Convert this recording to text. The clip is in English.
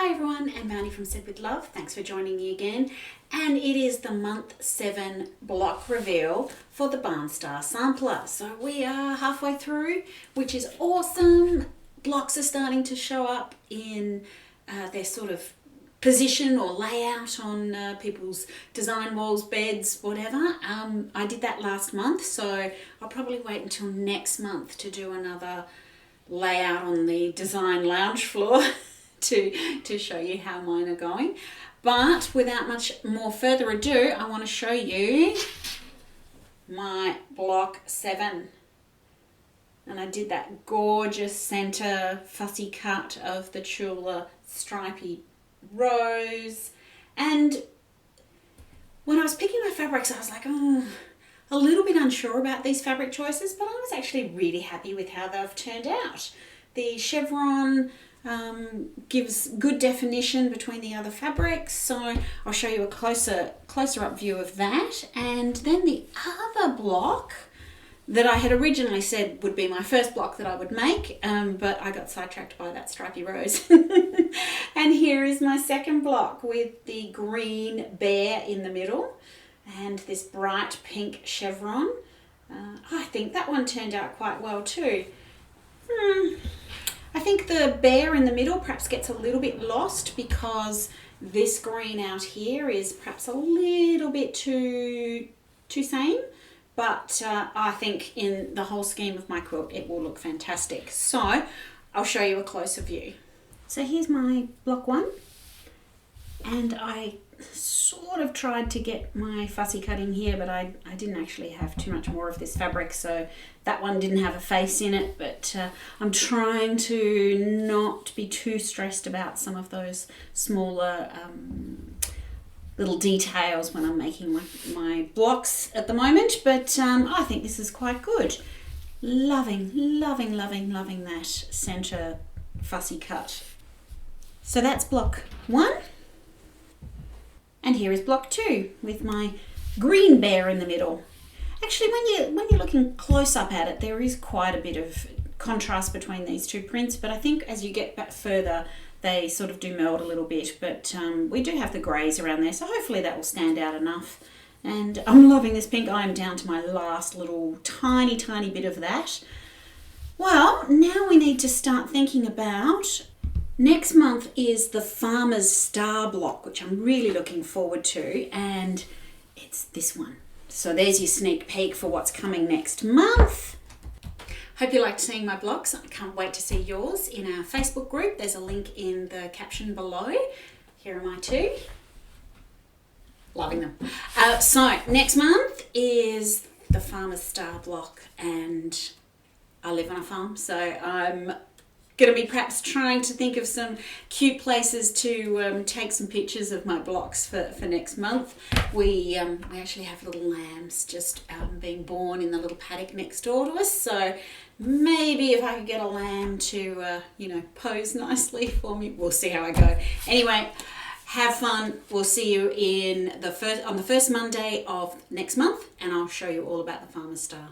Hi everyone, I'm Marnie from Said With Love. Thanks for joining me again. And it is the month 7 block reveal for the Barn Star Sampler. So we are halfway through, which is awesome. Blocks are starting to show up in their sort of position or layout on people's design walls, beds, whatever. I did that last month, so I'll probably wait until next month to do another layout on the design lounge floor to show you how mine are going. But without much more further ado, I want to show you my block 7. And I did that gorgeous center fussy cut of the Chula stripy rose. And when I was picking my fabrics, I was like, a little bit unsure about these fabric choices, but I was actually really happy with how they've turned out. The chevron gives good definition between the other fabrics, so I'll show you a closer up view of that. And then the other block that I had originally said would be my first block that I would make, but I got sidetracked by that stripy rose. And here is my second block with the green bear in the middle and this bright pink chevron. I think that one turned out quite well too. I think the bear in the middle perhaps gets a little bit lost because this green out here is perhaps a little bit too same, but I think in the whole scheme of my quilt it will look fantastic. So I'll show you a closer view. So here's my block 1, and I sort of tried to get my fussy cut in here, but I didn't actually have too much more of this fabric, so that one didn't have a face in it. But I'm trying to not be too stressed about some of those smaller little details when I'm making my blocks at the moment, but I think this is quite good. Loving that center fussy cut. So that's block 1. And here is block 2 with my green bear in the middle. Actually, when you're looking close up at it, there is quite a bit of contrast between these two prints, but I think as you get back further, they sort of do meld a little bit. But we do have the greys around there, so hopefully that will stand out enough. And I'm loving this pink. I am down to my last little tiny bit of that. Well, now we need to start thinking about next month is the Farmer's Star block, which I'm really looking forward to, and it's this one. So there's your sneak peek for what's coming next month. Hope you liked seeing my blocks. I can't wait to see yours in our Facebook group. There's a link in the caption below. Here are my 2. Loving them. So next month is the Farmer's Star block, and I live on a farm, so I'm going to be perhaps trying to think of some cute places to take some pictures of my blocks for next month. We actually have little lambs just being born in the little paddock next door to us, so maybe if I could get a lamb to pose nicely for me. We'll see how I go. Anyway, have fun. We'll see you on the first Monday of next month, and I'll show you all about the Farmer's Star.